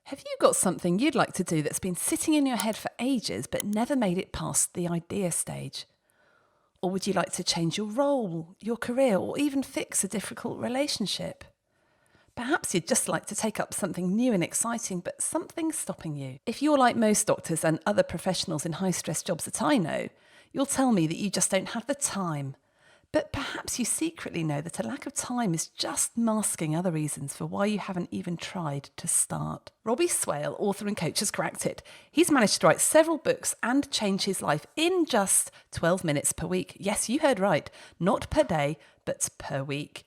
Have you got something you'd like to do that's been sitting in your head for ages but never made it past the idea stage? Or would you like to change your role, your career, or even fix a difficult relationship? Perhaps you'd just like to take up something new and exciting, but something's stopping you. If you're like most doctors and other professionals in high-stress jobs that I know, you'll tell me that you just don't have the time. But perhaps you secretly know that a lack of time is just masking other reasons for why you haven't even tried to start. Robbie Swale, author and coach, has cracked it. He's managed to write several books and change his life in just 12 minutes per week. Yes, you heard right. Not per day, but per week.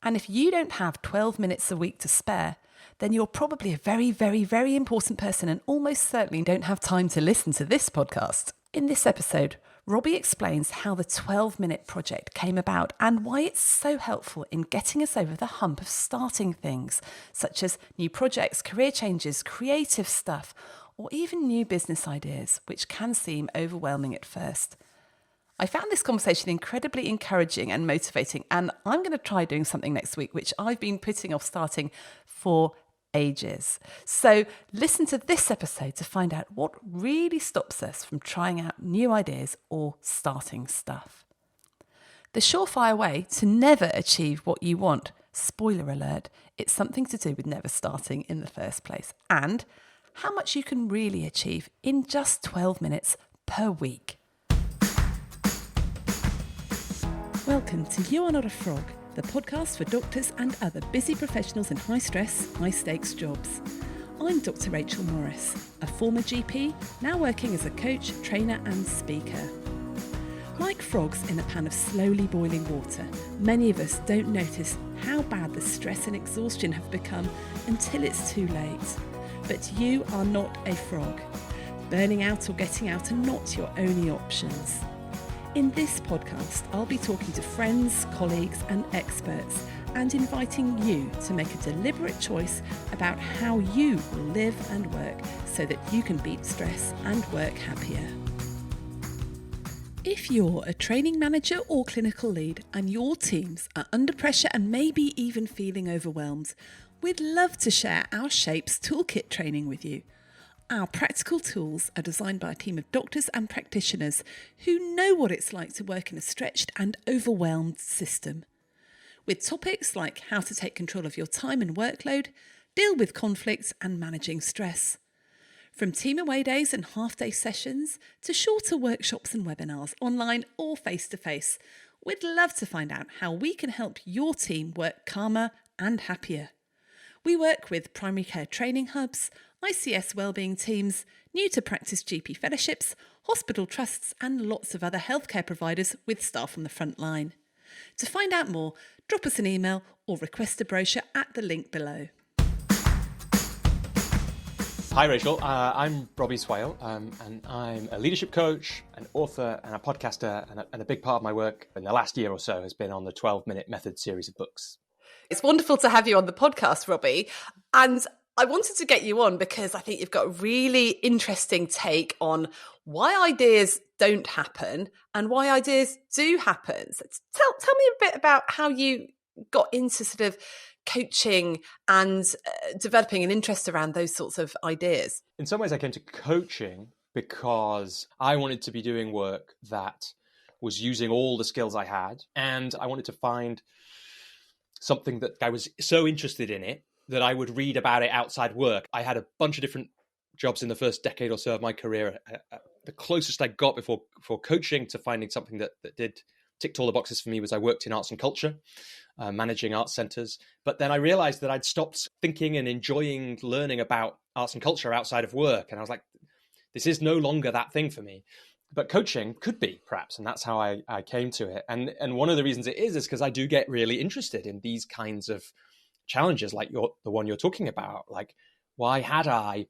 And if you don't have 12 minutes a week to spare, then you're probably a very, very, very important person and almost certainly don't have time to listen to this podcast. In this episode, Robbie explains how the 12-minute project came about and why it's so helpful in getting us over the hump of starting things, such as new projects, career changes, creative stuff, or even new business ideas, which can seem overwhelming at first. I found this conversation incredibly encouraging and motivating, and I'm going to try doing something next week, which I've been putting off starting for ages. So listen to this episode to find out what really stops us from trying out new ideas or starting stuff. The surefire way to never achieve what you want, spoiler alert, it's something to do with never starting in the first place, and how much you can really achieve in just 12 minutes per week. Welcome to You Are Not a Frog, the podcast for doctors and other busy professionals in high-stress, high-stakes jobs. I'm Dr. Rachel Morris, a former GP, now working as a coach, trainer and speaker. Like frogs in a pan of slowly boiling water, many of us don't notice how bad the stress and exhaustion have become until it's too late. But you are not a frog. Burning out or getting out are not your only options. In this podcast, I'll be talking to friends, colleagues and experts and inviting you to make a deliberate choice about how you will live and work so that you can beat stress and work happier. If you're a training manager or clinical lead and your teams are under pressure and maybe even feeling overwhelmed, we'd love to share our Shapes Toolkit training with you. Our practical tools are designed by a team of doctors and practitioners who know what it's like to work in a stretched and overwhelmed system. With topics like how to take control of your time and workload, deal with conflicts and managing stress. From team away days and half-day sessions to shorter workshops and webinars, online or face-to-face, we'd love to find out how we can help your team work calmer and happier. We work with primary care training hubs, ICS wellbeing teams, new to practice GP fellowships, hospital trusts and lots of other healthcare providers with staff on the front line. To find out more, drop us an email or request a brochure at the link below. Hi Rachel, I'm Robbie Swale and I'm a leadership coach, an author and a podcaster, and a big part of my work in the last year or so has been on the 12-minute method series of books. It's wonderful to have you on the podcast, Robbie. And I wanted to get you on because I think you've got a really interesting take on why ideas don't happen and why ideas do happen. So tell me a bit about how you got into sort of coaching and developing an interest around those sorts of ideas. In some ways, I came to coaching because I wanted to be doing work that was using all the skills I had, and I wanted to find something that I was so interested in it that I would read about it outside work. I had a bunch of different jobs in the first decade or so of my career. The closest I got before coaching to finding something that ticked all the boxes for me was I worked in arts and culture, managing arts centres. But then I realised that I'd stopped thinking and enjoying learning about arts and culture outside of work. And I was like, this is no longer that thing for me. But coaching could be, perhaps, and that's how I came to it. And one of the reasons it is because I do get really interested in these kinds of challenges, like the one you're talking about. Like, why had I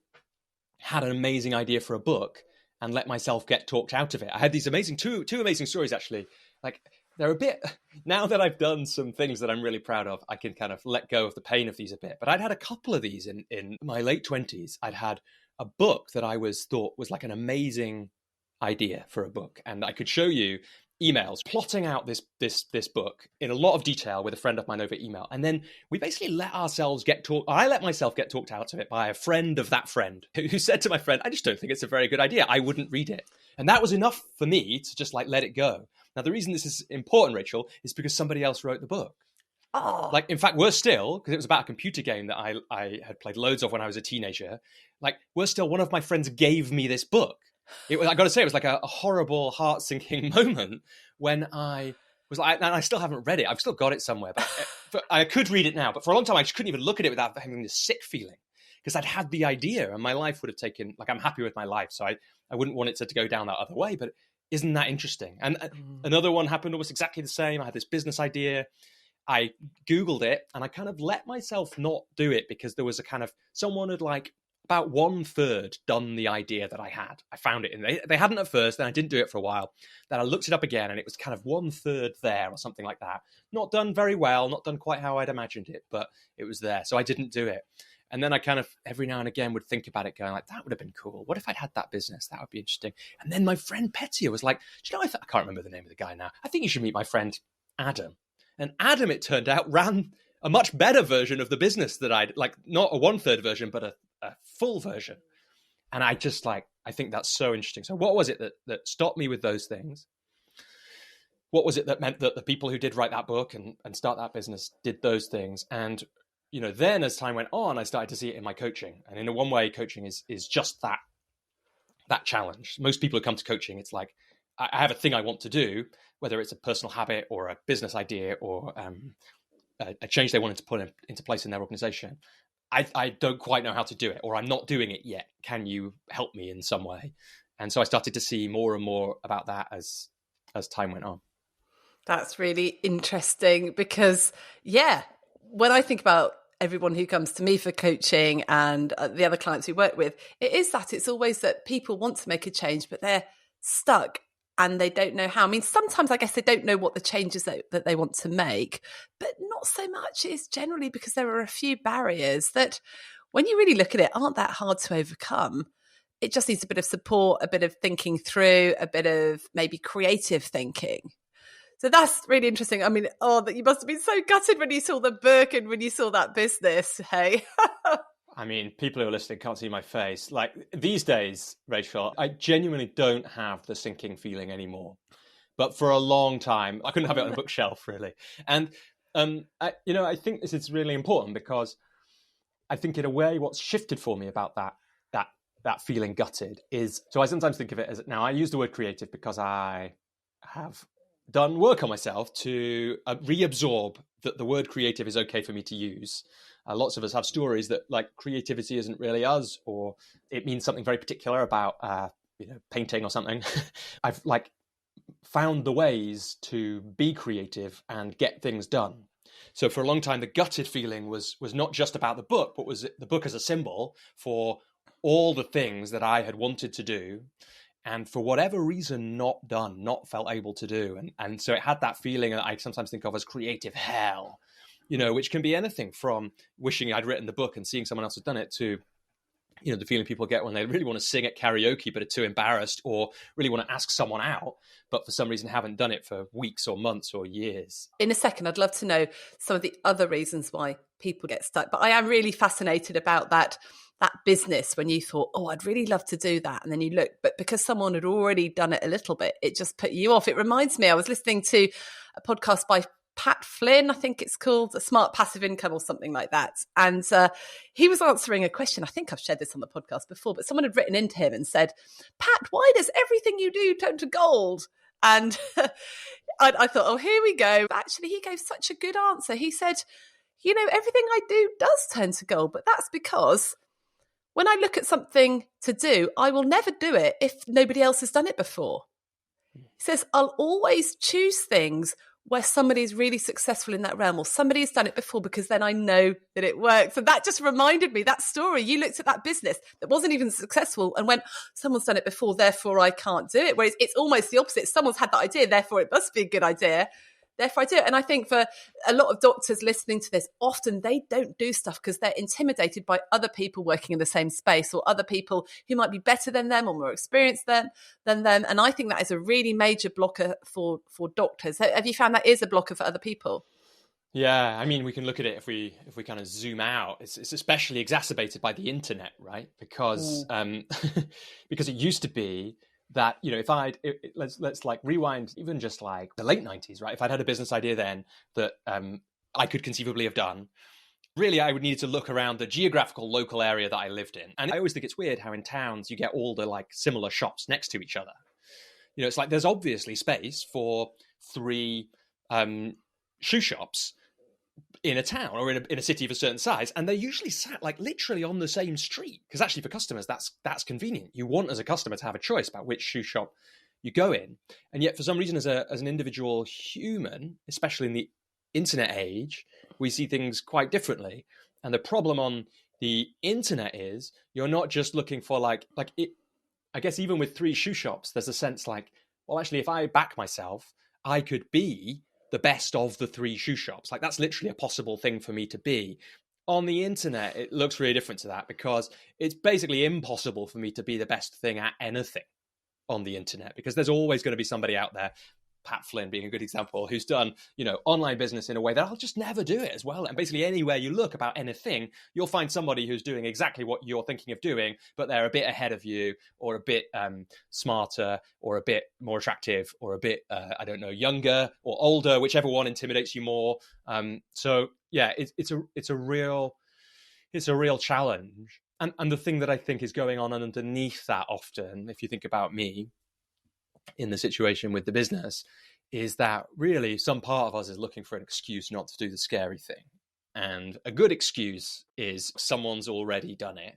had an amazing idea for a book and let myself get talked out of it? I had these amazing two amazing stories, actually. Like, they're a bit, now that I've done some things that I'm really proud of, I can kind of let go of the pain of these a bit. But I'd had a couple of these in my late 20s. I'd had a book that I thought was like an amazing idea for a book. And I could show you emails, plotting out this book in a lot of detail with a friend of mine over email. And then we basically let ourselves I let myself get talked out of it by a friend of that friend who said to my friend, I just don't think it's a very good idea. I wouldn't read it. And that was enough for me to just like let it go. Now, the reason this is important, Rachel, is because somebody else wrote the book. Oh. Like, in fact, worse still, because it was about a computer game that I had played loads of when I was a teenager. Like, worse still, one of my friends gave me this book. I got to say, it was like a horrible, heart-sinking moment when I was like, and I still haven't read it. I've still got it somewhere, but I could read it now. But for a long time, I just couldn't even look at it without having this sick feeling, because I'd had the idea and my life would have taken, like, I'm happy with my life. So I wouldn't want it to go down that other way. But isn't that interesting? And another one happened almost exactly the same. I had this business idea. I Googled it and I kind of let myself not do it because there was a kind of, someone had like about 1/3 done the idea that I had. I found it, and they hadn't at first, then I didn't do it for a while. Then I looked it up again and it was kind of 1/3 there or something like that. Not done very well, not done quite how I'd imagined it, but it was there. So I didn't do it. And then I kind of every now and again would think about it going like, that would have been cool. What if I'd had that business? That would be interesting. And then my friend Pettia was like, do you know, I can't remember the name of the guy now. I think you should meet my friend Adam. And Adam, it turned out, ran a much better version of the business that I'd like, not a 1/3 version, but a full version. And I just like, I think that's so interesting. So what was it that stopped me with those things? What was it that meant that the people who did write that book and start that business did those things? And, you know, then as time went on, I started to see it in my coaching. And in a one way, coaching is just that challenge. Most people who come to coaching, it's like, I have a thing I want to do, whether it's a personal habit or a business idea or a change they wanted to put into place in their organization. I don't quite know how to do it, or I'm not doing it yet. Can you help me in some way? And so I started to see more and more about that as time went on. That's really interesting because, yeah, when I think about everyone who comes to me for coaching and the other clients we work with, it's always that people want to make a change, but they're stuck and they don't know how. I mean, sometimes I guess they don't know what the changes that they want to make, but not so much. It's generally because there are a few barriers that, when you really look at it, aren't that hard to overcome. It just needs a bit of support, a bit of thinking through, a bit of maybe creative thinking. So that's really interesting. I mean, that you must have been so gutted when you saw the book and when you saw that business, hey? I mean, people who are listening can't see my face. Like these days, Rachel, I genuinely don't have the sinking feeling anymore. But for a long time, I couldn't have it on a bookshelf, really. And, I think this is really important because I think in a way what's shifted for me about that feeling gutted is, so I sometimes think of it as, now I use the word creative because I have done work on myself to reabsorb that the word creative is okay for me to use. Lots of us have stories that like creativity isn't really us, or it means something very particular about painting or something. I've like found the ways to be creative and get things done. So for a long time, the gutted feeling was not just about the book, but was the book as a symbol for all the things that I had wanted to do, and for whatever reason, not done, not felt able to do. And so it had that feeling that I sometimes think of as creative hell, which can be anything from wishing I'd written the book and seeing someone else has done it to, the feeling people get when they really want to sing at karaoke but are too embarrassed, or really want to ask someone out, but for some reason haven't done it for weeks or months or years. In a second, I'd love to know some of the other reasons why people get stuck. But I am really fascinated about that business when you thought, I'd really love to do that. And then you look, but because someone had already done it a little bit, it just put you off. It reminds me, I was listening to a podcast by Pat Flynn, I think it's called, A Smart Passive Income or something like that. And he was answering a question. I think I've shared this on the podcast before, but someone had written into him and said, Pat, why does everything you do turn to gold? And I thought, here we go. But actually, he gave such a good answer. He said, everything I do does turn to gold, but that's because when I look at something to do, I will never do it if nobody else has done it before. He says, I'll always choose things where somebody's really successful in that realm, or somebody's done it before, because then I know that it works. And that just reminded me, that story, you looked at that business that wasn't even successful and went, someone's done it before, therefore I can't do it. Whereas it's almost the opposite. Someone's had that idea, therefore it must be a good idea. therefore I do it. And I think for a lot of doctors listening to this, often they don't do stuff because they're intimidated by other people working in the same space, or other people who might be better than them or more experienced than them. And I think that is a really major blocker for doctors. Have you found that is a blocker for other people? Yeah, I mean, we can look at it if we kind of zoom out. It's especially exacerbated by the internet, right? Because because it used to be that, you know, if let's like rewind even just like the late 90s, right? If I'd had a business idea then that I could conceivably have done, really I would need to look around the geographical local area that I lived in. And I always think it's weird how in towns you get all the like similar shops next to each other. You know, it's like there's obviously space for 3 shoe shops in a town or in a city of a certain size, and they're usually sat like literally on the same street, because actually for customers that's convenient. You want as a customer to have a choice about which shoe shop you go in, and yet for some reason as an individual human, especially in the internet age, we see things quite differently. And the problem on the internet is you're not just looking for like it. I guess even with 3 shoe shops, there's a sense like, well, actually, if I back myself, I could be the best of the 3 shoe shops. Like that's literally a possible thing for me to be. On the internet, it looks really different to that, because it's basically impossible for me to be the best thing at anything on the internet, because there's always going to be somebody out there, Pat Flynn being a good example, who's done, you know, online business in a way that I'll just never do it as well. And basically anywhere you look about anything, you'll find somebody who's doing exactly what you're thinking of doing, but they're a bit ahead of you, or a bit smarter, or a bit more attractive, or a bit, I don't know, younger or older, whichever one intimidates you more. So yeah, it's a real challenge. And the thing that I think is going on underneath that often, if you think about me, in the situation with the business, is that really some part of us is looking for an excuse not to do the scary thing. And a good excuse is someone's already done it.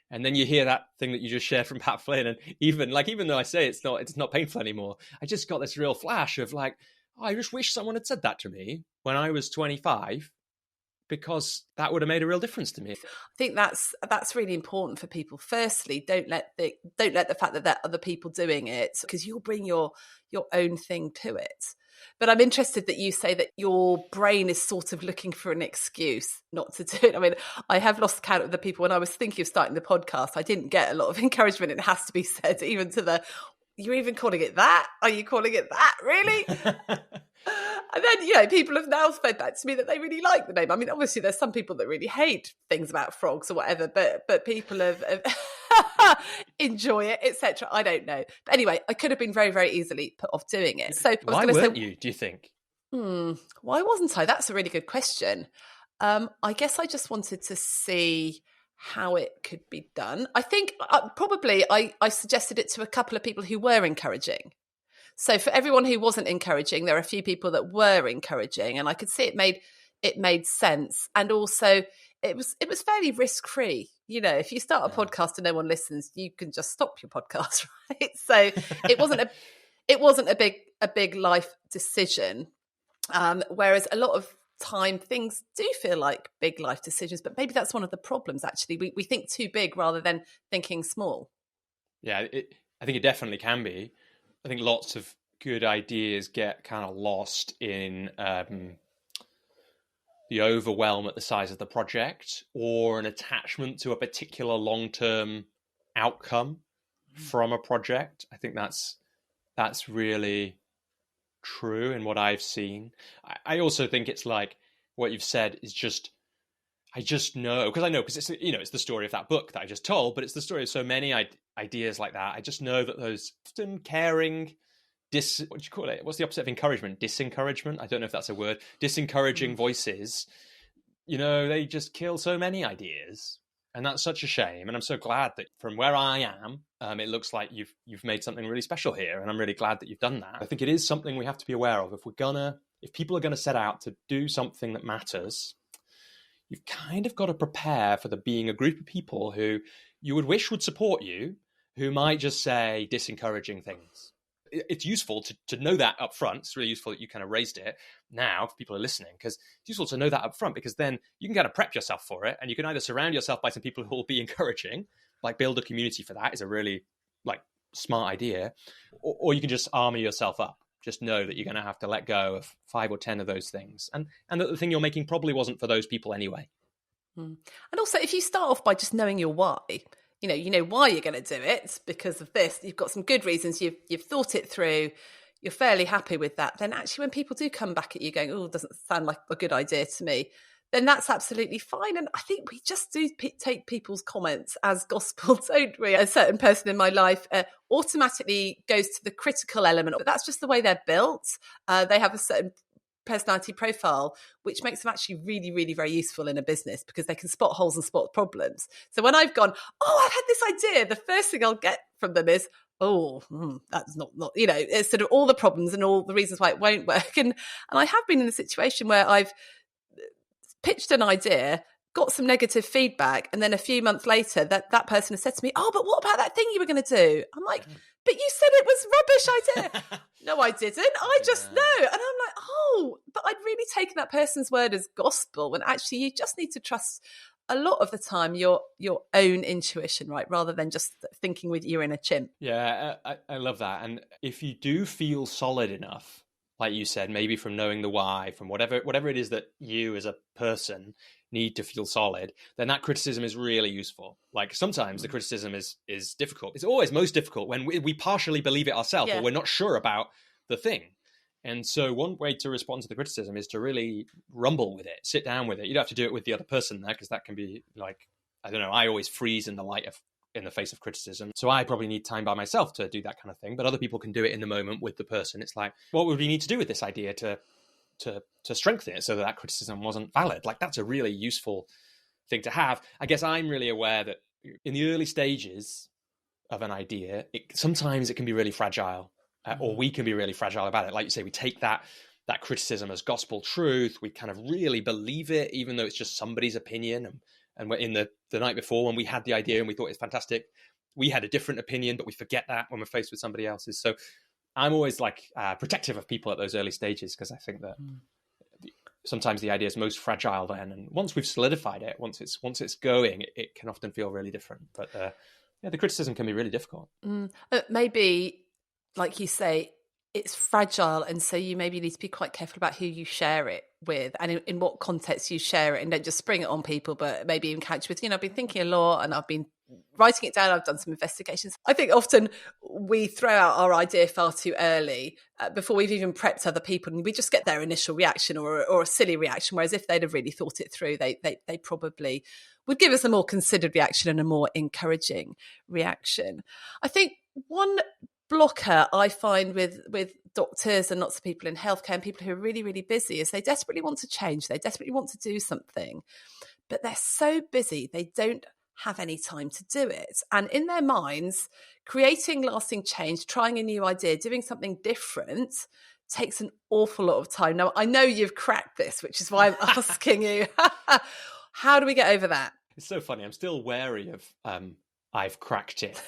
And then you hear that thing that you just shared from Pat Flynn, and even though I say it's not painful anymore, I just got this real flash of like, oh, I just wish someone had said that to me when I was 25, because that would have made a real difference to me. I think that's really important for people. Firstly, don't let the fact that there are other people doing it, because you'll bring your own thing to it. But I'm interested that you say that your brain is sort of looking for an excuse not to do it. I mean, I have lost count of the people. When I was thinking of starting the podcast, I didn't get a lot of encouragement, it has to be said, even to the, you're even calling it that? Are you calling it that? Really? And then, you know, people have now fed back to me that they really like the name. I mean, obviously there's some people that really hate things about frogs or whatever, but people have enjoy it, etc. I don't know. But anyway, I could have been very, very easily put off doing it. So why weren't you, do you think? Why wasn't I? That's a really good question. I guess I just wanted to see how it could be done. I think probably I suggested it to a couple of people who were encouraging. So for everyone who wasn't encouraging, there are a few people that were encouraging, and I could see it made sense. And also it was fairly risk-free. You know, if you start a podcast and no one listens, you can just stop your podcast, right? So it wasn't a big life decision. Whereas a lot of time things do feel like big life decisions, but maybe that's one of the problems, actually. We think too big rather than thinking small. Yeah, I think it definitely can be. I think lots of good ideas get kind of lost in the overwhelm at the size of the project, or an attachment to a particular long-term outcome from a project. I think that's really true in what I've seen. I also think it's like what you've said is just, I just know, because it's, you know, it's the story of that book that I just told, but it's the story of so many ideas like that. I just know that those often caring, what do you call it? What's the opposite of encouragement? Disencouragement? I don't know if that's a word. Disencouraging voices, you know, they just kill so many ideas. And that's such a shame. And I'm so glad that from where I am, it looks like you've made something really special here. And I'm really glad that you've done that. I think it is something we have to be aware of. If people are going to set out to do something that matters, you've kind of got to prepare for there being a group of people who you would wish would support you, who might just say disencouraging things. It's useful to know that up front. It's really useful that you kind of raised it now if people are listening, because it's useful to know that up front, because then you can kind of prep yourself for it, and you can either surround yourself by some people who will be encouraging, like build a community for that is a really like smart idea, or you can just armor yourself up just know that you're going to have to let go of 5 or 10 of those things, and that the thing you're making probably wasn't for those people anyway. And also, if you start off by just knowing your why, you know why you're going to do it. It's because of this. You've got some good reasons. You've thought it through. You're fairly happy with that. Then actually, when people do come back at you going, "Oh, it doesn't sound like a good idea to me," then that's absolutely fine. And I think we just do take people's comments as gospel, don't we? A certain person in my life automatically goes to the critical element, but that's just the way they're built. They have a certain personality profile, which makes them actually really, really very useful in a business because they can spot holes and spot problems. So when I've gone, I've had this idea, the first thing I'll get from them is, that's not, it's sort of all the problems and all the reasons why it won't work. And I have been in a situation where I've pitched an idea, got some negative feedback, and then a few months later that person has said to me, but what about that thing you were going to do? I'm like, but you said it was rubbish idea. No, I didn't. I just know. And I'm like, but I'd really taken that person's word as gospel, when actually you just need to trust a lot of the time your own intuition, right? Rather than just thinking with you're in a chimp. Yeah, I love that. And if you do feel solid enough, like you said, maybe from knowing the why, from whatever it is that you as a person need to feel solid, then that criticism is really useful. Like sometimes the criticism is difficult. It's always most difficult when we partially believe it ourselves, or we're not sure about the thing. And so one way to respond to the criticism is to really rumble with it, sit down with it. You don't have to do it with the other person there, because that can be like, I don't know, I always freeze in the face of criticism. So I probably need time by myself to do that kind of thing. But other people can do it in the moment with the person. It's like, what would we need to do with this idea to strengthen it so that criticism wasn't valid? Like, that's a really useful thing to have. I guess I'm really aware that in the early stages of an idea, sometimes it can be really fragile, or we can be really fragile about it. Like you say, we take that criticism as gospel truth. We kind of really believe it, even though it's just somebody's opinion. And we're in the night before, when we had the idea and we thought it's fantastic, we had a different opinion, but we forget that when we're faced with somebody else's. So I'm always like protective of people at those early stages, because I think that sometimes the idea is most fragile then. And once we've solidified it, once it's going, it can often feel really different. But the criticism can be really difficult. Maybe, like you say, it's fragile, and so you maybe need to be quite careful about who you share it with and in what context you share it, and don't just spring it on people, but maybe even couch with, I've been thinking a lot and I've been writing it down, I've done some investigations. I think often we throw out our idea far too early before we've even prepped other people, and we just get their initial reaction or a silly reaction, whereas if they'd have really thought it through, they probably would give us a more considered reaction and a more encouraging reaction. I think one blocker I find with doctors and lots of people in healthcare and people who are really, really busy is they desperately want to change. They desperately want to do something, but they're so busy, they don't have any time to do it. And in their minds, creating lasting change, trying a new idea, doing something different takes an awful lot of time. Now, I know you've cracked this, which is why I'm asking you, how do we get over that? It's so funny. I'm still wary of I've cracked it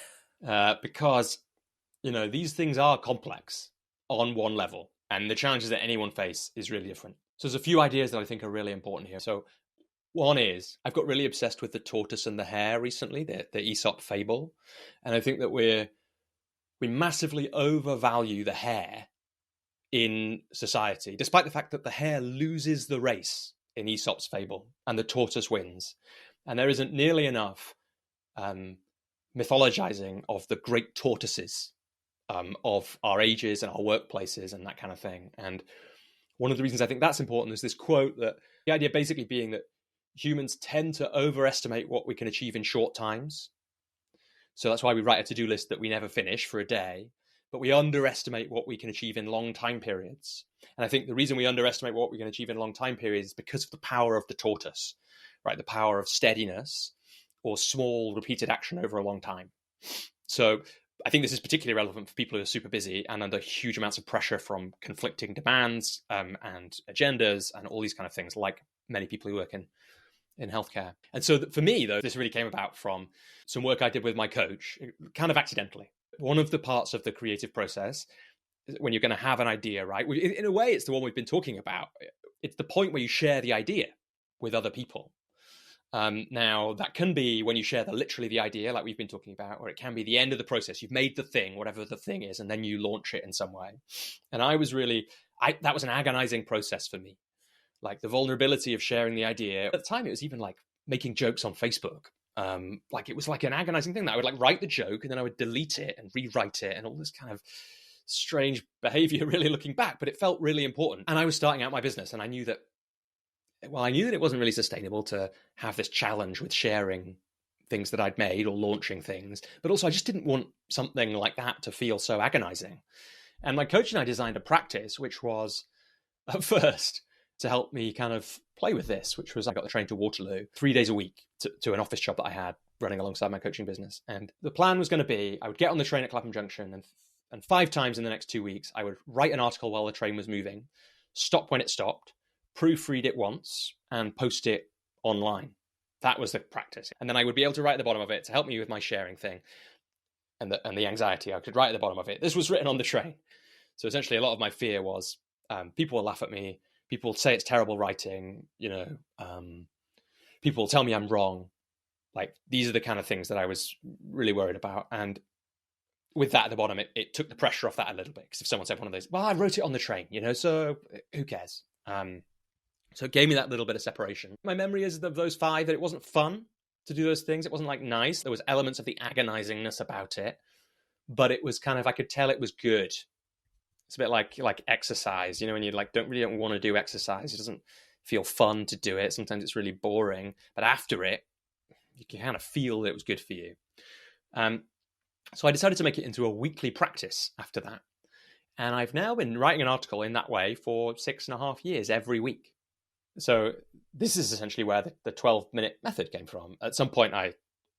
because these things are complex on one level, and the challenges that anyone face is really different. So there's a few ideas that I think are really important here. So one is, I've got really obsessed with the tortoise and the hare recently, the Aesop fable. And I think that we massively overvalue the hare in society, despite the fact that the hare loses the race in Aesop's fable and the tortoise wins. And there isn't nearly enough mythologizing of the great tortoises of our ages and our workplaces and that kind of thing. And one of the reasons I think that's important is this quote, that the idea basically being that humans tend to overestimate what we can achieve in short times. So that's why we write a to-do list that we never finish for a day, but we underestimate what we can achieve in long time periods. And I think the reason we underestimate what we can achieve in long time periods is because of the power of the tortoise, right? The power of steadiness or small repeated action over a long time. So I think this is particularly relevant for people who are super busy and under huge amounts of pressure from conflicting demands and agendas and all these kind of things, like many people who work in healthcare. And so for me, though, this really came about from some work I did with my coach, kind of accidentally. One of the parts of the creative process, when you're going to have an idea, right? In a way, it's the one we've been talking about. It's the point where you share the idea with other people. Now, that can be when you share literally the idea, like we've been talking about, or it can be the end of the process. You've made the thing, whatever the thing is, and then you launch it in some way. And that was an agonizing process for me. Like the vulnerability of sharing the idea. At the time, it was even like making jokes on Facebook. Like it was like an agonizing thing that I would like write the joke and then I would delete it and rewrite it and all this kind of strange behavior really looking back, but it felt really important. And I was starting out my business and I knew that it wasn't really sustainable to have this challenge with sharing things that I'd made or launching things, but also I just didn't want something like that to feel so agonizing. And my coach and I designed a practice, which was at first to help me kind of play with this, which was I got the train to Waterloo 3 days a week to an office job that I had running alongside my coaching business. And the plan was going to be, I would get on the train at Clapham Junction and 5 times in the next 2 weeks, I would write an article while the train was moving, stop when it stopped, proofread it once and post it online. That was the practice. And then I would be able to write at the bottom of it to help me with my sharing thing and the anxiety. I could write at the bottom of it. This was written on the train. So essentially a lot of my fear was people will laugh at me. People say it's terrible writing, people will tell me I'm wrong. Like these are the kind of things that I was really worried about. And with that at the bottom, it took the pressure off that a little bit. Because if someone said one of those, well, I wrote it on the train, so who cares? So it gave me that little bit of separation. My memory is of those 5 that it wasn't fun to do those things. It wasn't like nice. There was elements of the agonizingness about it, but it was kind of, I could tell it was good. It's a bit like exercise, when you don't want to do exercise. It doesn't feel fun to do it. Sometimes it's really boring, but after it, you can kind of feel that it was good for you. So I decided to make it into a weekly practice after that. And I've now been writing an article in that way for 6.5 years, every week. So this is essentially where the 12-minute method came from. At some point, I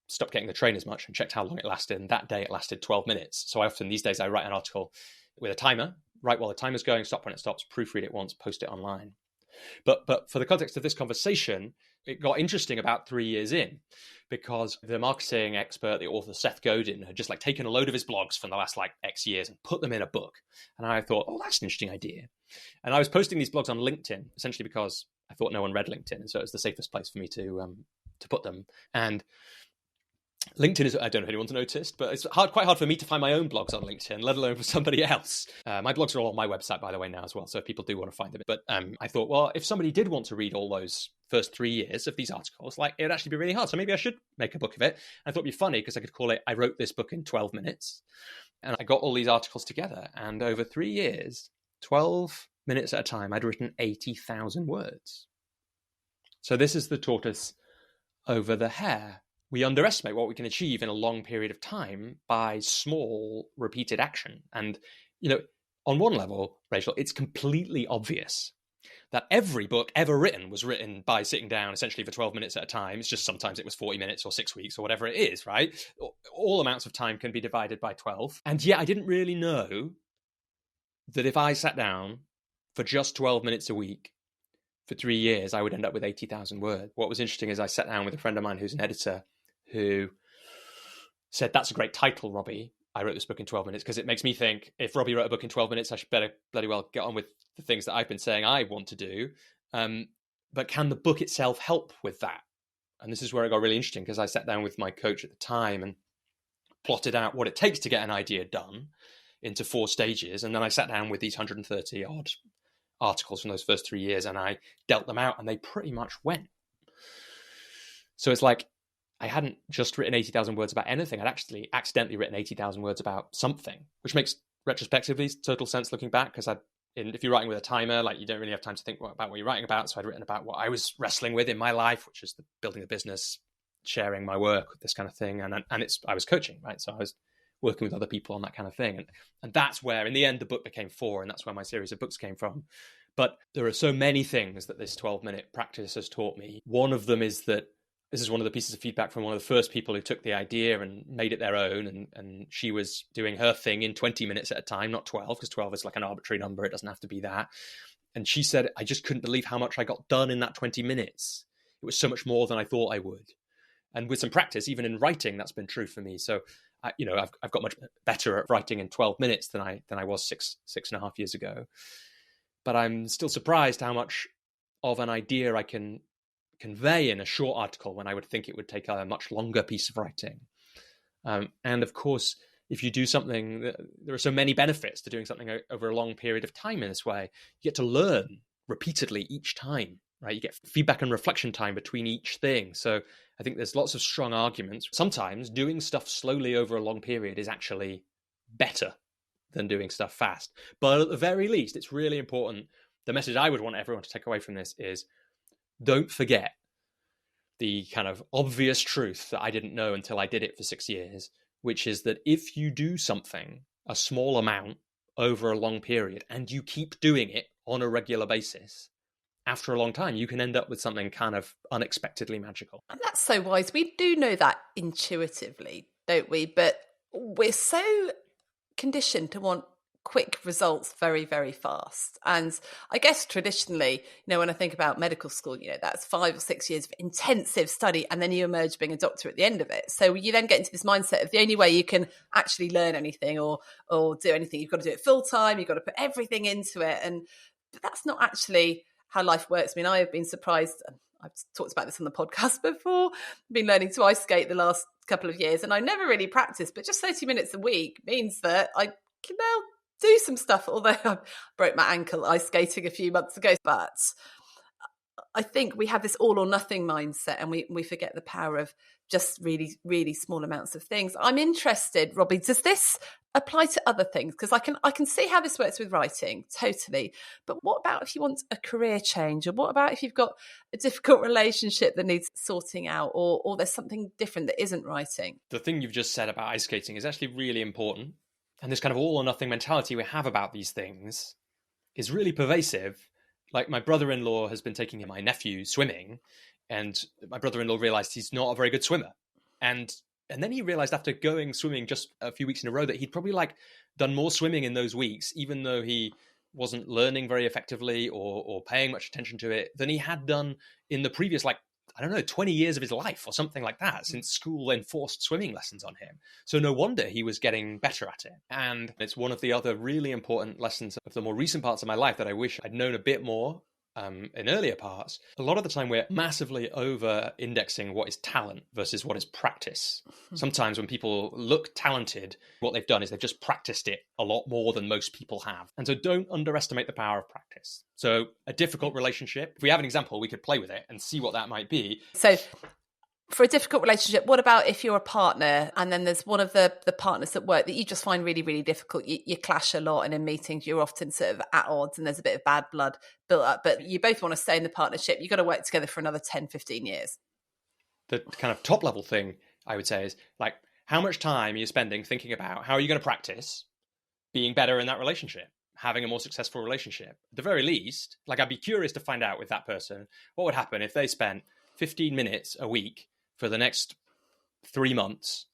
stopped getting the train as much and checked how long it lasted. And that day it lasted 12 minutes. So these days I write an article with a timer, right while the timer's going, stop when it stops, proofread it once, post it online. But for the context of this conversation, it got interesting about 3 years in, because the marketing expert, the author Seth Godin, had just taken a load of his blogs from the last X years and put them in a book. And I thought, oh, that's an interesting idea. And I was posting these blogs on LinkedIn, essentially because I thought no one read LinkedIn. And so it was the safest place for me to put them. And LinkedIn is, I don't know if anyone's noticed, but it's quite hard for me to find my own blogs on LinkedIn, let alone for somebody else. My blogs are all on my website, by the way, now as well. So if people do want to find them. But I thought, well, if somebody did want to read all those first 3 years of these articles, it would actually be really hard. So maybe I should make a book of it. I thought it'd be funny because I could call it, I wrote this book in 12 minutes. And I got all these articles together. And over 3 years, 12 minutes at a time, I'd written 80,000 words. So this is the tortoise over the hare. We underestimate what we can achieve in a long period of time by small, repeated action. And, on one level, Rachel, it's completely obvious that every book ever written was written by sitting down essentially for 12 minutes at a time. It's just sometimes it was 40 minutes or 6 weeks or whatever it is, right? All amounts of time can be divided by 12. And yet I didn't really know that if I sat down for just 12 minutes a week for 3 years, I would end up with 80,000 words. What was interesting is I sat down with a friend of mine who's an editor who said, that's a great title, Robbie. I wrote this book in 12 minutes because it makes me think if Robbie wrote a book in 12 minutes, I should better bloody well get on with the things that I've been saying I want to do. But can the book itself help with that? And this is where it got really interesting because I sat down with my coach at the time and plotted out what it takes to get an idea done into 4 stages. And then I sat down with these 130 odd articles from those first 3 years and I dealt them out and they pretty much went. So it's like, I hadn't just written 80,000 words about anything. I'd actually accidentally written 80,000 words about something, which makes retrospectively total sense looking back because if you're writing with a timer, you don't really have time to think about what you're writing about. So I'd written about what I was wrestling with in my life, which is building the business, sharing my work, this kind of thing. And I was coaching, right? So I was working with other people on that kind of thing. And that's where, in the end, the book became 4. And that's where my series of books came from. But there are so many things that this 12-minute practice has taught me. One of them is that this is one of the pieces of feedback from one of the first people who took the idea and made it their own. And she was doing her thing in 20 minutes at a time, not 12, because 12 is like an arbitrary number. It doesn't have to be that. And she said, I just couldn't believe how much I got done in that 20 minutes. It was so much more than I thought I would. And with some practice, even in writing, that's been true for me. So, I've got much better at writing in 12 minutes than I was 6.5 years ago. But I'm still surprised how much of an idea I can convey in a short article when I would think it would take a much longer piece of writing. And of course, if you do something, there are so many benefits to doing something over a long period of time in this way. You get to learn repeatedly each time, right? You get feedback and reflection time between each thing. So I think there's lots of strong arguments. Sometimes doing stuff slowly over a long period is actually better than doing stuff fast. But at the very least, it's really important. The message I would want everyone to take away from this is don't forget the kind of obvious truth that I didn't know until I did it for 6 years, which is that if you do something, a small amount over a long period, and you keep doing it on a regular basis, after a long time, you can end up with something kind of unexpectedly magical. And that's so wise. We do know that intuitively, don't we? But we're so conditioned to want quick results very, very fast. And I guess traditionally, when I think about medical school, that's 5 or 6 years of intensive study, and then you emerge being a doctor at the end of it. So you then get into this mindset of the only way you can actually learn anything or do anything, you've got to do it full time, you've got to put everything into it. But that's not actually how life works. I mean, I have been surprised. I've talked about this on the podcast before. I've been learning to ice skate the last couple of years, and I never really practiced, but just 30 minutes a week means that I can now do some stuff, although I broke my ankle ice skating a few months ago. But I think we have this all or nothing mindset, and we forget the power of just really, really small amounts of things. I'm interested, Robbie, does this apply to other things? Because I can see how this works with writing, totally. But what about if you want a career change? Or what about if you've got a difficult relationship that needs sorting out, or there's something different that isn't writing? The thing you've just said about ice skating is actually really important. And this kind of all or nothing mentality we have about these things is really pervasive. Like my brother-in-law has been taking my nephew swimming, and my brother-in-law realized he's not a very good swimmer. And then he realized after going swimming just a few weeks in a row that he'd probably done more swimming in those weeks, even though he wasn't learning very effectively or paying much attention to it, than he had done in the previous 20 years of his life or something like that, since school enforced swimming lessons on him. So no wonder he was getting better at it. And it's one of the other really important lessons of the more recent parts of my life that I wish I'd known a bit more in earlier parts. A lot of the time we're massively over-indexing what is talent versus what is practice. Sometimes when people look talented, what they've done is they've just practiced it a lot more than most people have. And so don't underestimate the power of practice. So a difficult relationship, if we have an example, we could play with it and see what that might be. So for a difficult relationship, what about if you're a partner and then there's one of the partners at work that you just find really, really difficult? You clash a lot, and in meetings you're often sort of at odds and there's a bit of bad blood built up, but you both want to stay in the partnership. You've got to work together for another 10, 15 years. The kind of top level thing I would say is how much time are you spending thinking about how are you going to practice being better in that relationship, having a more successful relationship? At the very least, I'd be curious to find out with that person, what would happen if they spent 15 minutes a week for the next 3 months,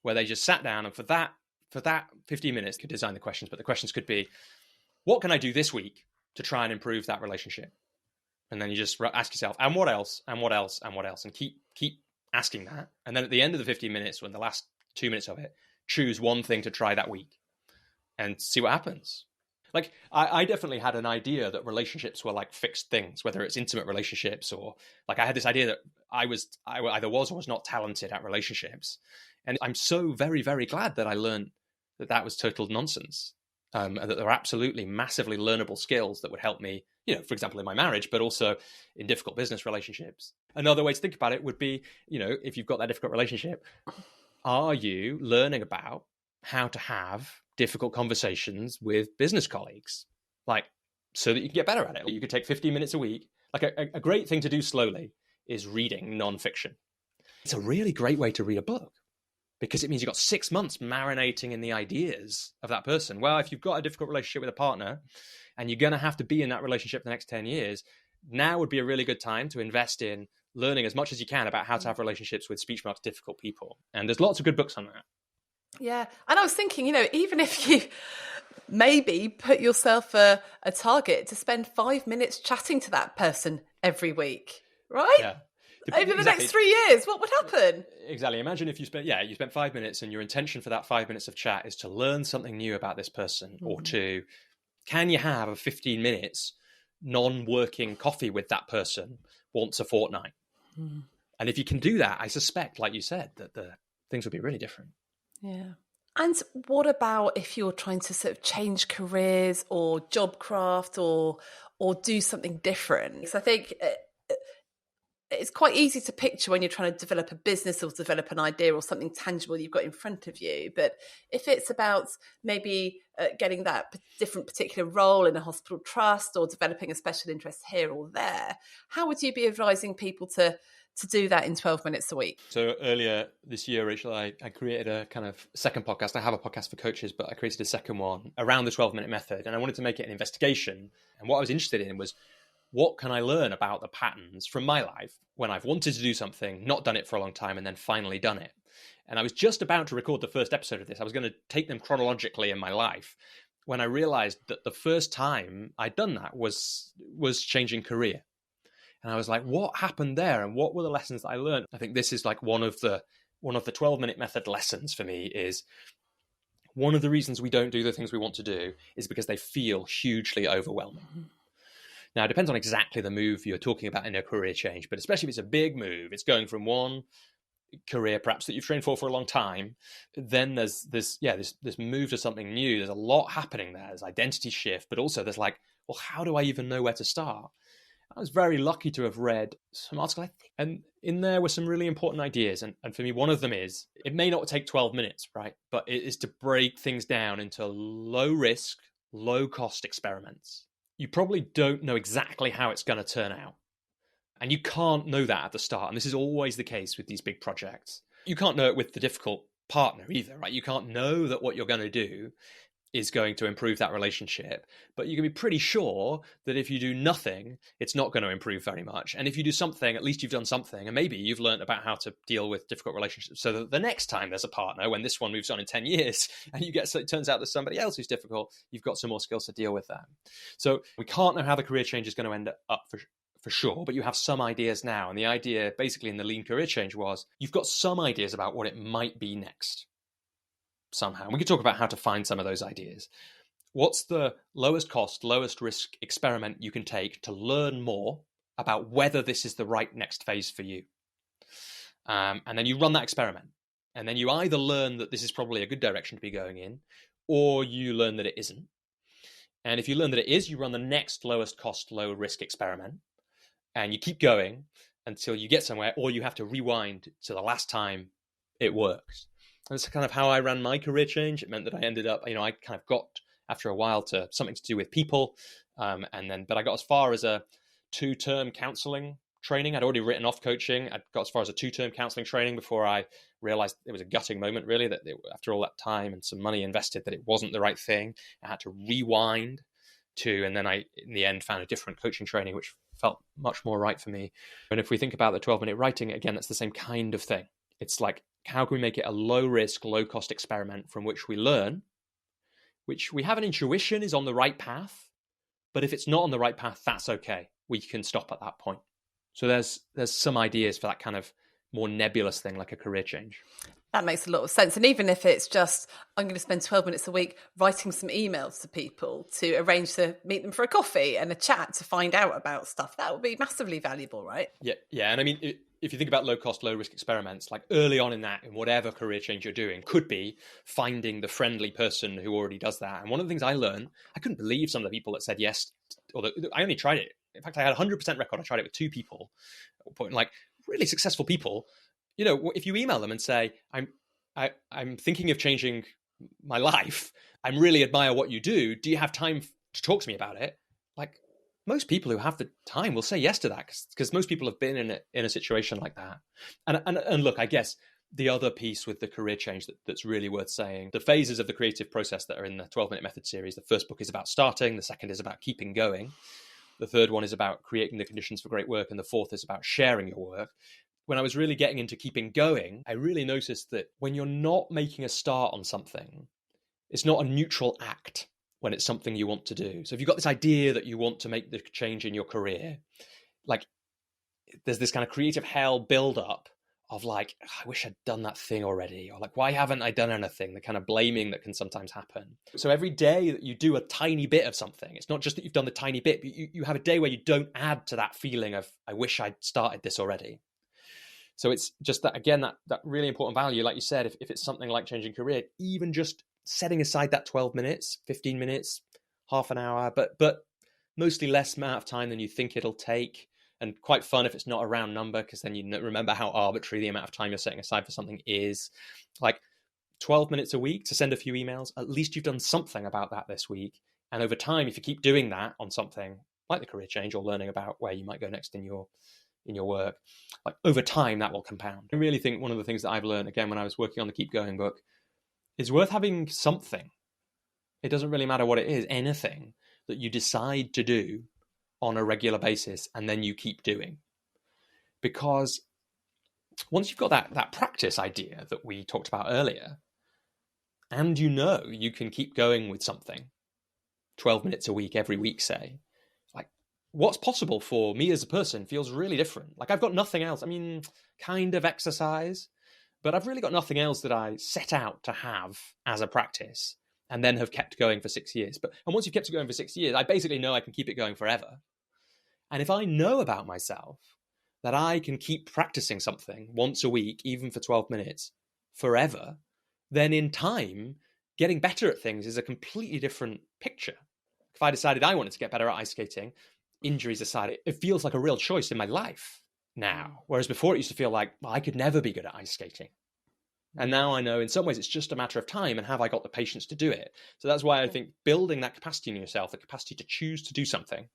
where they just sat down and for that 15 minutes could design the questions, but the questions could be, what can I do this week to try and improve that relationship? And then you just ask yourself, and what else, and what else, and what else, and keep asking that. And then at the end of the 15 minutes, when the last 2 minutes of it, choose one thing to try that week and see what happens. I definitely had an idea that relationships were fixed things, whether it's intimate relationships or I had this idea that I either was or was not talented at relationships. And I'm so very, very glad that I learned that was total nonsense. And that there are absolutely massively learnable skills that would help me, for example, in my marriage, but also in difficult business relationships. Another way to think about it would be, if you've got that difficult relationship, are you learning about how to have difficult conversations with business colleagues, so that you can get better at it? You could take 15 minutes a week. A great thing to do slowly is reading nonfiction. It's a really great way to read a book because it means you've got 6 months marinating in the ideas of that person. Well, if you've got a difficult relationship with a partner and you're going to have to be in that relationship the next 10 years, now would be a really good time to invest in learning as much as you can about how to have relationships with speech marks difficult people. And there's lots of good books on that. Yeah. And I was thinking, even if you maybe put yourself a target to spend 5 minutes chatting to that person every week, right? Yeah. Over the next 3 years, what would happen? Exactly. Imagine if you spent 5 minutes and your intention for that 5 minutes of chat is to learn something new about this person, or can you have a 15 minutes non-working coffee with that person once a fortnight? And if you can do that, I suspect, like you said, that the things would be really different. Yeah. And what about if you're trying to sort of change careers or job craft or do something different? Because I think it's quite easy to picture when you're trying to develop a business or develop an idea or something tangible you've got in front of you. But if it's about maybe getting that different particular role in a hospital trust or developing a special interest here or there, how would you be advising people to do that in 12 minutes a week? So earlier this year, Rachel, I created a kind of second podcast. I have a podcast for coaches, but I created a second one around the 12-minute method. And I wanted to make it an investigation. And what I was interested in was, what can I learn about the patterns from my life when I've wanted to do something, not done it for a long time, and then finally done it? And I was just about to record the first episode of this. I was going to take them chronologically in my life when I realized that the first time I'd done that was changing career. And I was like, what happened there? And what were the lessons that I learned? I think this is like one of the 12-minute method lessons for me is one of the reasons we don't do the things we want to do is because they feel hugely overwhelming. Mm-hmm. Now, it depends on exactly the move you're talking about in a career change, but especially if it's a big move, it's going from one career perhaps that you've trained for a long time, then there's this move to something new. There's a lot happening there. There's identity shift, but also there's like, well, how do I even know where to start? I was very lucky to have read some articles, I think, and in there were some really important ideas. And for me, one of them is, it may not take 12 minutes, right? But it is to break things down into low risk, low cost experiments. You probably don't know exactly how it's going to turn out. And you can't know that at the start. And this is always the case with these big projects. You can't know it with the difficult partner either, right? You can't know that what you're going to do is going to improve that relationship, but you can be pretty sure that if you do nothing, it's not going to improve very much. And if you do something, at least you've done something, and maybe you've learned about how to deal with difficult relationships, so that the next time there's a partner, when this one moves on in 10 years, and it turns out there's somebody else who's difficult, you've got some more skills to deal with that. So we can't know how the career change is going to end up for sure, but you have some ideas now. And the idea basically in the lean career change was, you've got some ideas about what it might be next. Somehow. We could talk about how to find some of those ideas. What's the lowest cost, lowest risk experiment you can take to learn more about whether this is the right next phase for you? And then you run that experiment. And then you either learn that this is probably a good direction to be going in, or you learn that it isn't. And if you learn that it is, you run the next lowest cost, low risk experiment. And you keep going until you get somewhere, or you have to rewind to the last time it works. That's kind of how I ran my career change. It meant that I ended up, I kind of got after a while to something to do with people. But I got as far as a 2-term counseling training. I'd already written off coaching. I got as far as a 2-term counseling training before I realized it was a gutting moment, really, that after all that time and some money invested, that it wasn't the right thing. I had to rewind and then I, in the end, found a different coaching training, which felt much more right for me. And if we think about the 12-minute writing, again, that's the same kind of thing. It's like, how can we make it a low risk, low cost experiment from which we learn, which we have an intuition is on the right path, but if it's not on the right path, that's okay. We can stop at that point. So there's some ideas for that kind of more nebulous thing, like a career change. That makes a lot of sense. And even if it's just, I'm going to spend 12 minutes a week writing some emails to people to arrange to meet them for a coffee and a chat to find out about stuff, that would be massively valuable, right? Yeah. And I mean, if you think about low cost, low risk experiments, like early on in whatever career change you're doing, could be finding the friendly person who already does that. And one of the things I learned, I couldn't believe some of the people that said yes, although I only tried it. In fact, I had a 100% record. I tried it with 2 people, like really successful people. If you email them and say, I'm thinking of changing my life, I really admire what you do. Do you have time to talk to me about it? Like, most people who have the time will say yes to that because most people have been in a situation like that. And look, I guess the other piece with the career change that's really worth saying, the phases of the creative process that are in the 12-minute method series, the first book is about starting, the second is about keeping going, the third one is about creating the conditions for great work, and the fourth is about sharing your work. When I was really getting into keeping going, I really noticed that when you're not making a start on something, it's not a neutral act when it's something you want to do. So if you've got this idea that you want to make the change in your career, like there's this kind of creative hell build up of like, I wish I'd done that thing already, or like, why haven't I done anything? The kind of blaming that can sometimes happen. So every day that you do a tiny bit of something, it's not just that you've done the tiny bit, but you have a day where you don't add to that feeling of, I wish I'd started this already. So it's just that, again, that really important value. Like you said, if it's something like changing career, even just setting aside that 12 minutes, 15 minutes, half an hour, but mostly less amount of time than you think it'll take. And quite fun if it's not a round number, because then you remember how arbitrary the amount of time you're setting aside for something is. Like 12 minutes a week to send a few emails, at least you've done something about that this week. And over time, if you keep doing that on something like the career change or learning about where you might go next in your work, like over time, that will compound. I really think one of the things that I've learned, again, when I was working on the Keep Going book, is worth having something. It doesn't really matter what it is, anything that you decide to do on a regular basis and then you keep doing. Because once you've got that practice idea that we talked about earlier, and you can keep going with something 12 minutes a week, every week, say, like what's possible for me as a person feels really different. Like I've got nothing else. I mean, kind of exercise, but I've really got nothing else that I set out to have as a practice and then have kept going for 6 years. And once you've kept it going for 6 years, I basically know I can keep it going forever. And if I know about myself that I can keep practicing something once a week, even for 12 minutes, forever, then in time, getting better at things is a completely different picture. If I decided I wanted to get better at ice skating, injuries aside, it feels like a real choice in my life now. Whereas before it used to feel like, well, I could never be good at ice skating. And now I know in some ways it's just a matter of time and have I got the patience to do it. So that's why I think building that capacity in yourself, the capacity to choose to do something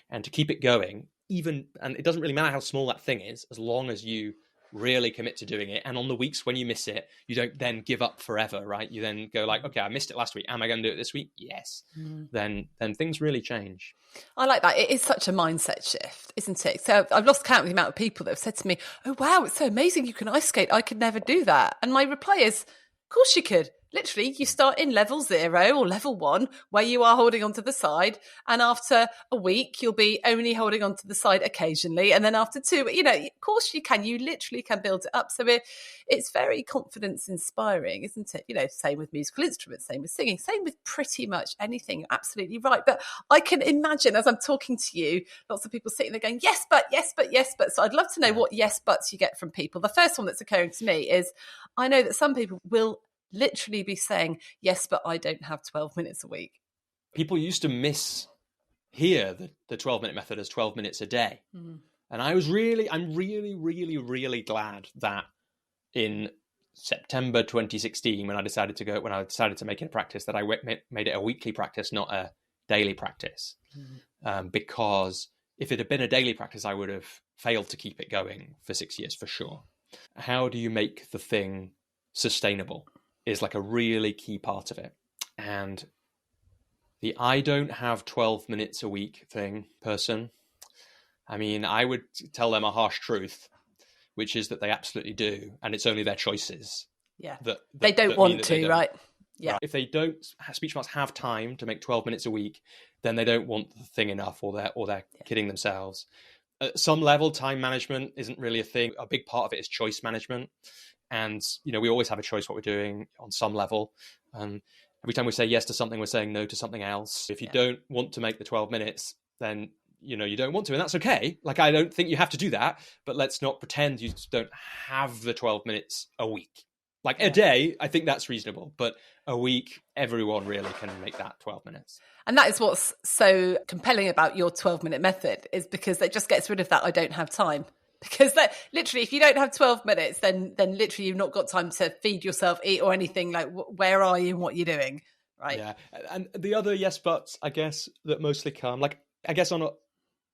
and to keep it going, and it doesn't really matter how small that thing is, as long as you really commit to doing it. And on the weeks when you miss it, you don't then give up forever, right? You then go like, okay, I missed it last week. Am I going to do it this week? Yes. Then things really change. I like that. It is such a mindset shift, isn't it? So I've lost count of the amount of people that have said to me, oh, wow, it's so amazing you can ice skate. I could never do that. And my reply is, of course you could. Literally, you start in level 0 or level 1, where you are holding onto the side. And after a week, you'll be only holding onto the side occasionally. And then after 2, of course you can. You literally can build it up. So it's very confidence inspiring, isn't it? Same with musical instruments, same with singing, same with pretty much anything. You're absolutely right. But I can imagine as I'm talking to you, lots of people sitting there going, yes, but, yes, but, yes, but. So I'd love to know what yes, buts you get from people. The first one that's occurring to me is I know that some people will literally be saying, yes, but I don't have 12 minutes a week. People used to mishear the 12-minute method as 12 minutes a day. And I'm really, really, really glad that in September 2016, when I decided to make it a practice, that I made it a weekly practice, not a daily practice. Because if it had been a daily practice, I would have failed to keep it going for 6 years for sure. How do you make the thing sustainable is like a really key part of it. And the I don't have 12 minutes a week person, I mean, I would tell them a harsh truth, which is that they absolutely do. And it's only their choices. Yeah. They don't want to, right? Yeah. Right. If they don't, speech marks have time to make 12 minutes a week, then they don't want the thing enough, or they're kidding themselves. At some level, time management isn't really a thing. A big part of it is choice management. And, we always have a choice what we're doing on some level. Every time we say yes to something, we're saying no to something else. If you don't want to make the 12 minutes, then, you don't want to. And that's okay. Like, I don't think you have to do that. But let's not pretend you don't have the 12 minutes a week. Like a day, I think that's reasonable. But a week, everyone really can make that 12 minutes. And that is what's so compelling about your 12-minute method, is because it just gets rid of that I don't have time. Because literally, if you don't have 12 minutes, then literally you've not got time to feed yourself, eat or anything. Like, where are you and what you're doing, right? Yeah. And the other yes buts, I guess, that mostly come, like, I guess on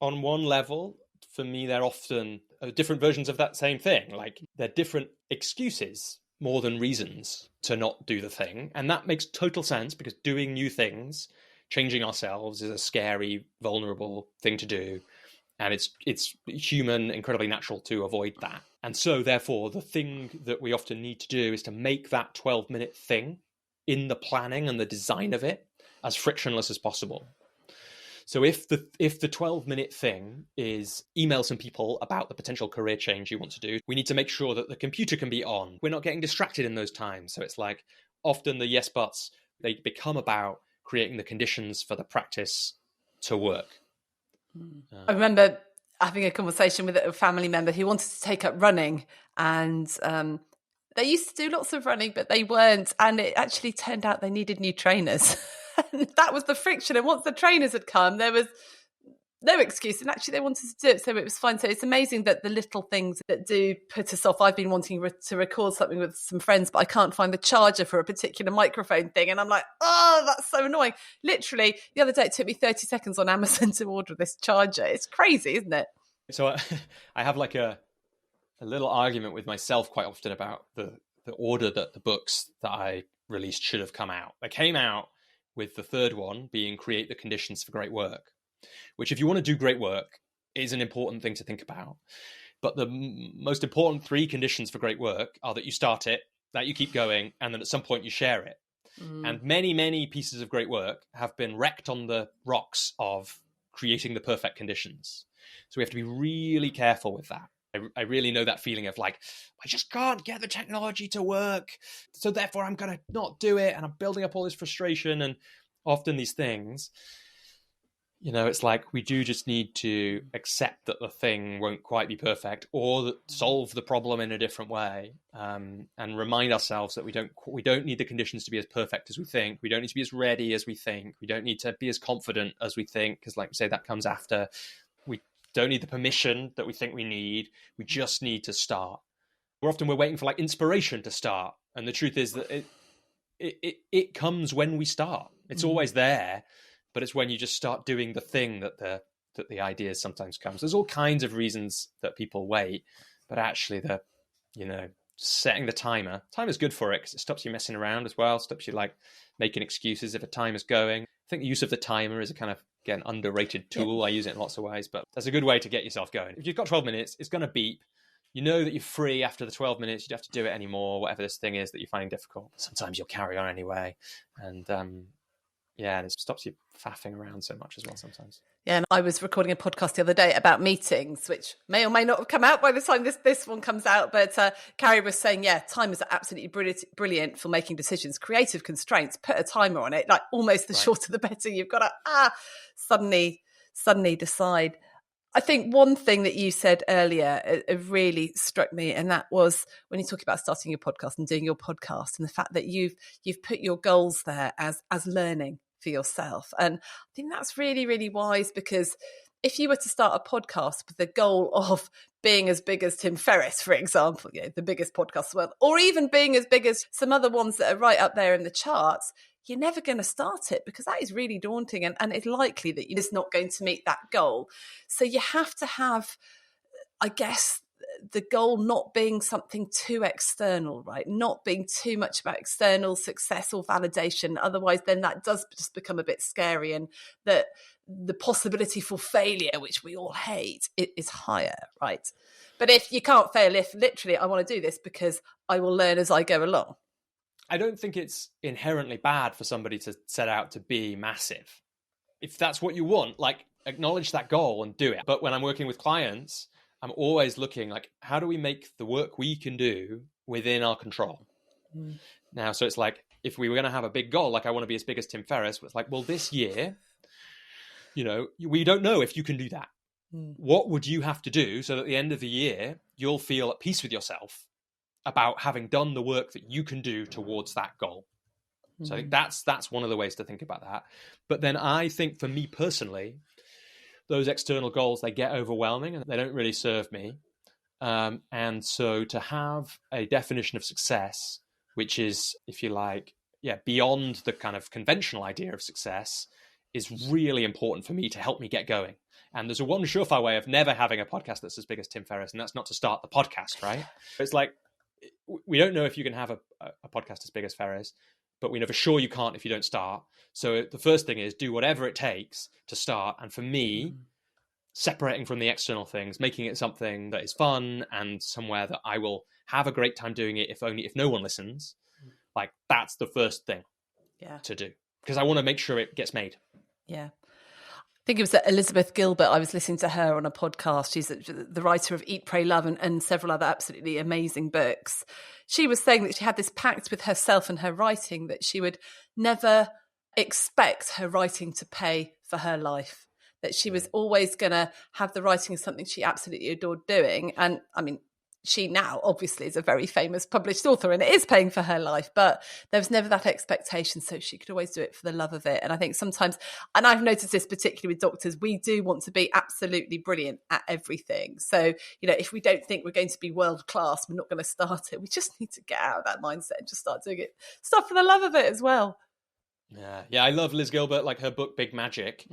one level, for me, they're often different versions of that same thing. Like, they're different excuses more than reasons to not do the thing. And that makes total sense, because doing new things, changing ourselves, is a scary, vulnerable thing to do. And it's human, incredibly natural to avoid that. And so, therefore, the thing that we often need to do is to make that 12-minute thing in the planning and the design of it as frictionless as possible. So if the 12-minute thing is email some people about the potential career change you want to do, we need to make sure that the computer can be on. We're not getting distracted in those times. So it's like, often the yes buts, they become about creating the conditions for the practice to work. I remember having a conversation with a family member who wanted to take up running, and they used to do lots of running, but they weren't. And it actually turned out they needed new trainers. And that was the friction. And once the trainers had come, there was no excuse. And actually they wanted to do it, so it was fine. So it's amazing that the little things that do put us off. I've been wanting to record something with some friends, but I can't find the charger for a particular microphone thing. And I'm like, oh, that's so annoying. Literally, the other day it took me 30 seconds on Amazon to order this charger. It's crazy, isn't it? So I have like a little argument with myself quite often about the order that the books that I released should have come out. They came out with the third one being Create the Conditions for Great Work, which if you want to do great work is an important thing to think about. But the most important 3 conditions for great work are that you start it, that you keep going, and then at some point you share it. And many, many pieces of great work have been wrecked on the rocks of creating the perfect conditions. So we have to be really careful with that. I really know that feeling of like, I just can't get the technology to work, so therefore I'm going to not do it, and I'm building up all this frustration. And often these things, it's like we do just need to accept that the thing won't quite be perfect, or solve the problem in a different way, and remind ourselves that we don't need the conditions to be as perfect as we think. We don't need to be as ready as we think. We don't need to be as confident as we think, because like we say, that comes after. We don't need the permission that we think we need. We just need to start. We're waiting for like inspiration to start. And the truth is that it comes when we start. It's always there, but it's when you just start doing the thing that the ideas sometimes comes. There's all kinds of reasons that people wait, but actually setting the timer is good for it, because it stops you messing around as well. Stops you like making excuses if a timer's going. I think the use of the timer is a kind of, again, underrated tool. Yeah. I use it in lots of ways, but that's a good way to get yourself going. If you've got 12 minutes, it's going to beep. You know that you're free after the 12 minutes. You don't have to do it anymore, whatever this thing is that you're finding difficult. Sometimes you'll carry on anyway. And and it stops you faffing around so much as well sometimes. Yeah, and I was recording a podcast the other day about meetings, which may or may not have come out by the time this one comes out. But Carrie was saying, timers are absolutely brilliant for making decisions. Creative constraints, put a timer on it. Like almost the shorter the better. You've got to suddenly decide. I think one thing that you said earlier it really struck me, and that was when you talk about starting your podcast and doing your podcast, and the fact that you've put your goals there as learning for yourself. And I think that's really, really wise, because if you were to start a podcast with the goal of being as big as Tim Ferriss, for example, the biggest podcast in the world, or even being as big as some other ones that are right up there in the charts, you're never going to start it, because that is really daunting, and it's likely that you're just not going to meet that goal. So you have to have, I guess, the goal not being something too external, right? Not being too much about external success or validation. Otherwise, then that does just become a bit scary, and that the possibility for failure, which we all hate, it is higher, right? But if you can't fail, if literally I want to do this because I will learn as I go along. I don't think it's inherently bad for somebody to set out to be massive. If that's what you want, like, acknowledge that goal and do it. But when I'm working with clients, I'm always looking like, how do we make the work we can do within our control? Now, so it's like, if we were going to have a big goal, like I want to be as big as Tim Ferriss, it's like, well, this year, we don't know if you can do that. What would you have to do so that at the end of the year, you'll feel at peace with yourself about having done the work that you can do towards that goal? So I think that's one of the ways to think about that. But then I think for me personally, those external goals, they get overwhelming and they don't really serve me. And so to have a definition of success, which is, if you like, beyond the kind of conventional idea of success, is really important for me to help me get going. And there's a one surefire way of never having a podcast that's as big as Tim Ferriss, and that's not to start the podcast, right? It's like, we don't know if you can have a podcast as big as Ferriss, but we know for sure you can't if you don't start. So the first thing is do whatever it takes to start. And for me, separating from the external things, making it something that is fun and somewhere that I will have a great time doing it, if no one listens, like that's the first thing to do, because I want to make sure it gets made. Yeah. I think it was Elizabeth Gilbert. I was listening to her on a podcast. She's the writer of Eat, Pray, Love and several other absolutely amazing books. She was saying that she had this pact with herself and her writing that she would never expect her writing to pay for her life, that she was always going to have the writing as something she absolutely adored doing. And I mean, she now obviously is a very famous published author and it is paying for her life, but there was never that expectation. So she could always do it for the love of it. And I think sometimes, and I've noticed this particularly with doctors, we do want to be absolutely brilliant at everything. So, if we don't think we're going to be world class, we're not going to start it. We just need to get out of that mindset and just start doing it, stuff for the love of it as well. Yeah, I love Liz Gilbert. Like, her book Big Magic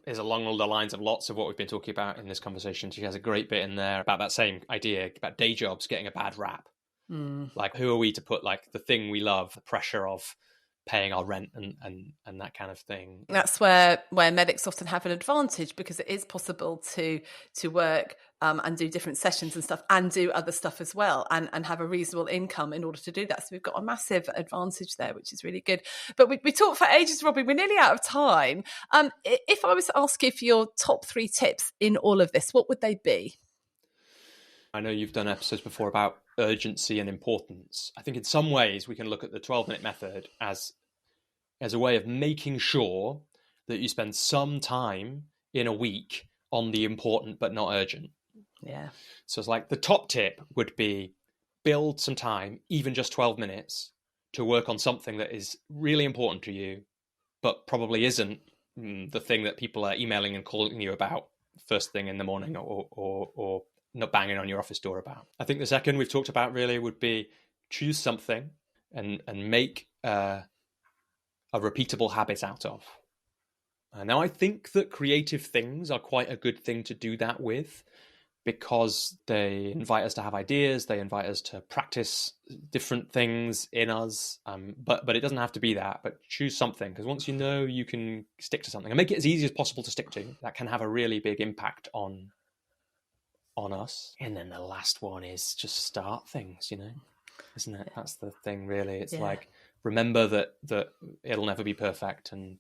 is along all the lines of lots of what we've been talking about in this conversation. She has a great bit in there about that same idea about day jobs getting a bad rap. Like, who are we to put like the thing we love, the pressure of paying our rent and that kind of thing. That's where medics often have an advantage, because it is possible to work and do different sessions and stuff and do other stuff as well and have a reasonable income in order to do that. So we've got a massive advantage there, which is really good. But we talked for ages, Robbie. We're nearly out of time. If I was to ask you for your top 3 tips in all of this, what would they be? I know you've done episodes before about urgency and importance. I think in some ways we can look at the 12-minute method as a way of making sure that you spend some time in a week on the important but not urgent. Yeah. So it's like the top tip would be build some time, even just 12 minutes, to work on something that is really important to you, but probably isn't the thing that people are emailing and calling you about first thing in the morning or not banging on your office door about. I think the second we've talked about really would be choose something and make a repeatable habit out of. Now, I think that creative things are quite a good thing to do that with, because they invite us to have ideas, they invite us to practice different things in us, but it doesn't have to be that. But choose something, because once you know you can stick to something and make it as easy as possible to stick to, that can have a really big impact on us. And then the last one is just start things, isn't it? That's the thing, really. It's like, remember that it'll never be perfect, and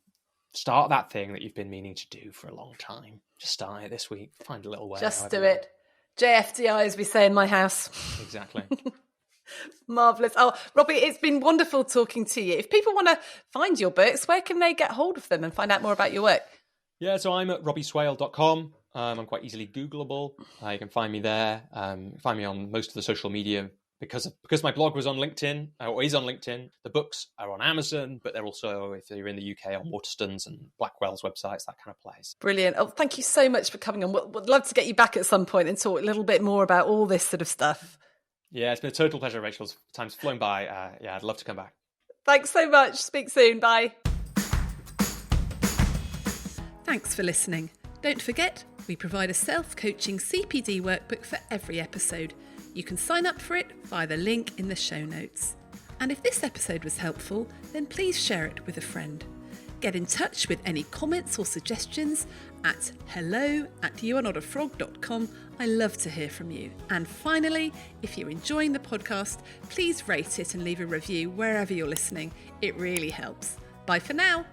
start that thing that you've been meaning to do for a long time. Just start it this week. Find a little way. Just do it. JFDI, as we say in my house. Exactly. Marvellous. Oh, Robbie, it's been wonderful talking to you. If people want to find your books, where can they get hold of them and find out more about your work? Yeah, so I'm at robbieswale.com. I'm quite easily Googleable. You can find me there. Find me on most of the social media. Because my blog was on LinkedIn, or is on LinkedIn, the books are on Amazon, but they're also, if you're in the UK, on Waterstones and Blackwell's websites, that kind of place. Brilliant. Oh, thank you so much for coming on. We'd love to get you back at some point and talk a little bit more about all this sort of stuff. Yeah, it's been a total pleasure, Rachel. Time's flown by. I'd love to come back. Thanks so much. Speak soon. Bye. Thanks for listening. Don't forget, we provide a self-coaching CPD workbook for every episode. You can sign up for it via the link in the show notes. And if this episode was helpful, then please share it with a friend. Get in touch with any comments or suggestions at hello@youarenotafrog.com. I love to hear from you. And finally, if you're enjoying the podcast, please rate it and leave a review wherever you're listening. It really helps. Bye for now.